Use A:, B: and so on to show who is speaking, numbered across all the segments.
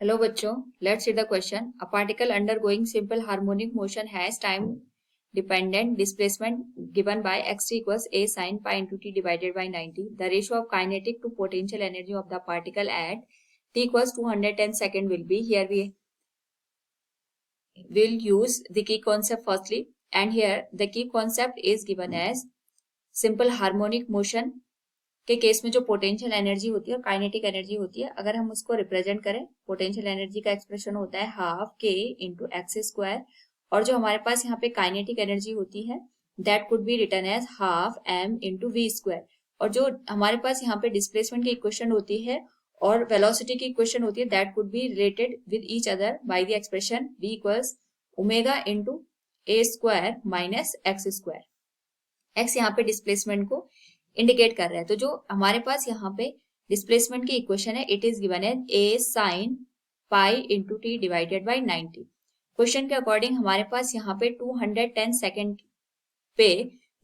A: Hello बच्चों, let's see the question. A particle undergoing simple harmonic motion has time dependent displacement given by x equals a sin pi into t divided by 90. The ratio of kinetic to potential energy of the particle at t equals 210 second will be. Here we will use the key concept firstly, and here the key concept is given as simple harmonic motion के case में जो potential energy होती है और kinetic energy होती है, अगर हम उसको रिप्रेजेंट करें, पोटेंशियल एनर्जी का एक्सप्रेशन होता है half K into X square, और जो हमारे पास यहाँ पे काइनेटिक एनर्जी होती है that could be written as half M into V square. और जो हमारे पास यहाँ पे डिस्प्लेसमेंट की इक्वेशन होती है और वेलोसिटी की इक्वेशन होती है that could be related with each other by the expression v equals omega into A square minus x square. X यहाँ पे डिस्प्लेसमेंट को इंडिकेट कर रहा है. तो जो हमारे पास यहाँ पे डिस्प्लेसमेंट की इक्वेशन है it is given as a sin pi into T divided by 90. Question के अकॉर्डिंग हमारे पास यहाँ पे 210 सेकेंड पे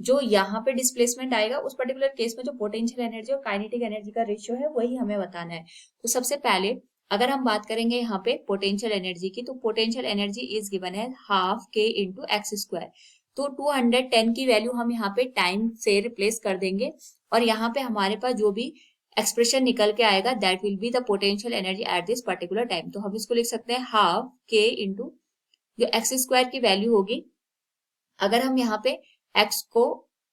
A: जो यहाँ पे डिस्प्लेसमेंट आएगा उस पर्टिकुलर केस में जो पोटेंशियल एनर्जी और काइनेटिक एनर्जी का रेशियो है वही हमें बताना है. तो सबसे पहले अगर हम बात करेंगे यहाँ पे पोटेंशियल एनर्जी की, तो potential energy is given as half K into X square. तो 210 की वैल्यू हम यहाँ पे टाइम से रिप्लेस कर देंगे और यहाँ पे हमारे पास जो भी एक्सप्रेशन निकल के आएगा that will be the potential energy at this particular time. तो हम इसको लिख सकते हैं हाफ के इंटू जो एक्स स्क्वायर की वैल्यू होगी. अगर हम यहाँ पे एक्स को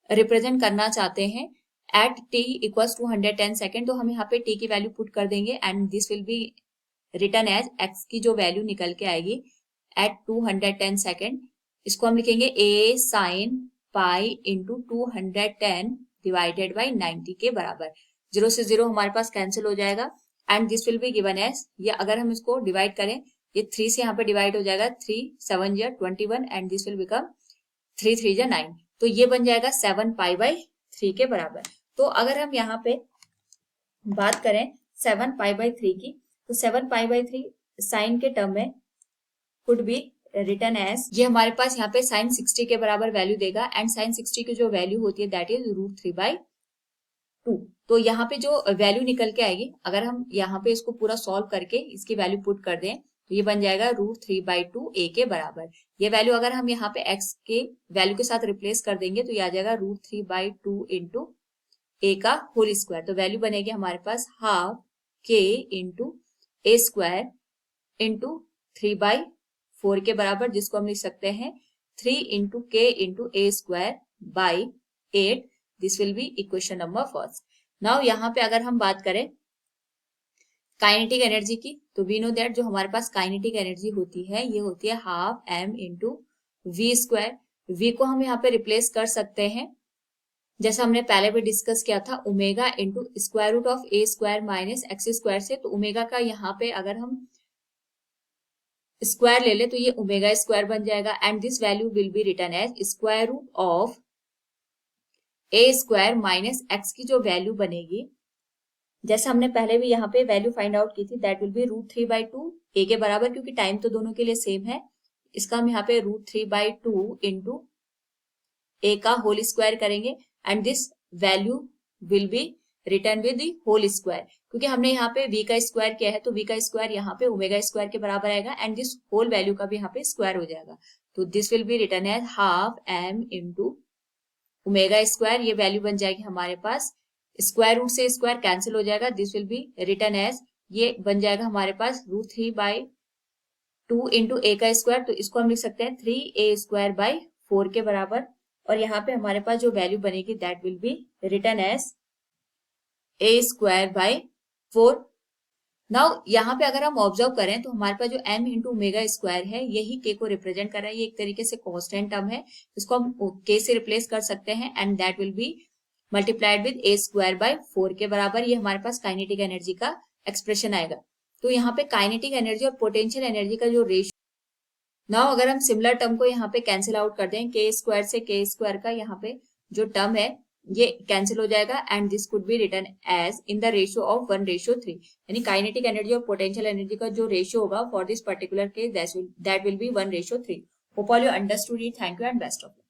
A: रिप्रेजेंट करना चाहते हैं एट टी इक्वल्स 210 सेकेंड, तो हम यहाँ पे टी की वैल्यू पुट कर देंगे and this will be written as X की जो वैल्यू निकल के आएगी एट 210 सेकेंड. इसको हम लिखेंगे a sin pi into 210 divided by 90 के बराबर. 0 से 0 हमारे पास कैंसिल हो जाएगा and this will be given as, ये अगर हम इसको डिवाइड करें ये 3 से यहाँ पे डिवाइड हो जाएगा, 3 7 या 21 एंड दिस विल बिकम 3 3 या 9. तो ये बन जाएगा 7 पाई बाई 3 के बराबर. तो अगर हम यहाँ पे बात करें 7 पाई बाई 3 की, तो 7 पाई बाई 3 साइन के टर्म में कुड बी रिटर्न एज, ये हमारे पास यहाँ पे साइन 60 के बराबर वैल्यू देगा एंड साइन 60 की जो वैल्यू होती है दैट इज रूट 3 बाई 2. तो यहाँ पे जो वैल्यू निकल के आएगी अगर हम यहाँ पे इसको पूरा सॉल्व करके इसकी वैल्यू पुट कर दें तो ये बन जाएगा रूट 3 बाई 2 ए के बराबर. ये वैल्यू अगर हम यहाँ पे एक्स के वैल्यू के साथ रिप्लेस कर देंगे तो ये आ जाएगा रूट 3 बाई 2 इंटू ए का होल स्क्वायर. तो वैल्यू बनेगी हमारे पास half K into A square into 3 by 4 के बराबर, जिसको हम लिख सकते हैं 3 इंटू के into A square by 8. This will B equation number first. Now यहाँ पे अगर हम बात करें काइनेटिक एनर्जी की, तो वी नो दैट जो हमारे पास काइनेटिक एनर्जी होती है ये होती है half M into V square. V को हम यहाँ पे रिप्लेस कर सकते हैं जैसा हमने पहले भी डिस्कस किया था omega into square root of a square minus x square से. तो ओमेगा का यहाँ पे अगर हम स्क्वायर ले ले तो ये ओमेगा स्क्वायर बन जाएगा and this value will be written as square root of a square minus x की जो वैल्यू बनेगी जैसे हमने पहले भी यहाँ पे वैल्यू फाइंड आउट की थी that will be root 3 by 2 a के बराबर, क्योंकि टाइम तो दोनों के लिए सेम है. इसका हम यहाँ पे रूट 3 बाई 2 इंटू ए का होल स्क्वायर करेंगे and this value will be return with the whole square. क्योंकि हमने यहाँ पे v का स्क्वायर किया है तो v का स्क्वायर यहाँ पे ओमेगा स्क्वायर के बराबर आएगा एंड दिस होल वैल्यू का भी यहाँ पे स्क्वायर हो जाएगा. तो this will be return as half M into omega square. ये वैल्यू बन जाएगी हमारे पास, स्क्वायर रूट से स्क्वायर कैंसिल हो जाएगा. This will be return as, ये बन जाएगा हमारे पास रूट 3 बाई 2 इंटू ए का स्क्वायर. तो इसको हम लिख सकते हैं 3 ए स्क्वायर बाई 4 के बराबर और यहाँ पे हमारे पास जो वैल्यू बनेगी that will be return as a square by 4. Now यहाँ पे अगर हम ऑब्जर्व करें तो हमारे पास जो m इंटू ओमेगा स्क्वायर है यही k को रिप्रेजेंट कर रहा है. ये एक तरीके से कांस्टेंट टर्म है, इसको हम k से रिप्लेस कर सकते हैं and that will B multiplied with A square by 4 के बराबर. ये हमारे पास काइनेटिक एनर्जी का एक्सप्रेशन आएगा. तो यहाँ पे काइनेटिक एनर्जी और पोटेंशियल एनर्जी का जो रेशियो, नाउ अगर हम सिमिलर टर्म को यहाँ पे कैंसिल आउट कर दें के स्क्वायर से के स्क्वायर का यहाँ पे जो टर्म है ये कैंसिल हो जाएगा and this could be written as in the ratio of 1:3. यानी काइनेटिक एनर्जी और पोटेंशियल एनर्जी का जो रेशियो होगा for this particular case that will be 1:3. Hope all you understood it. Thank you and best of luck.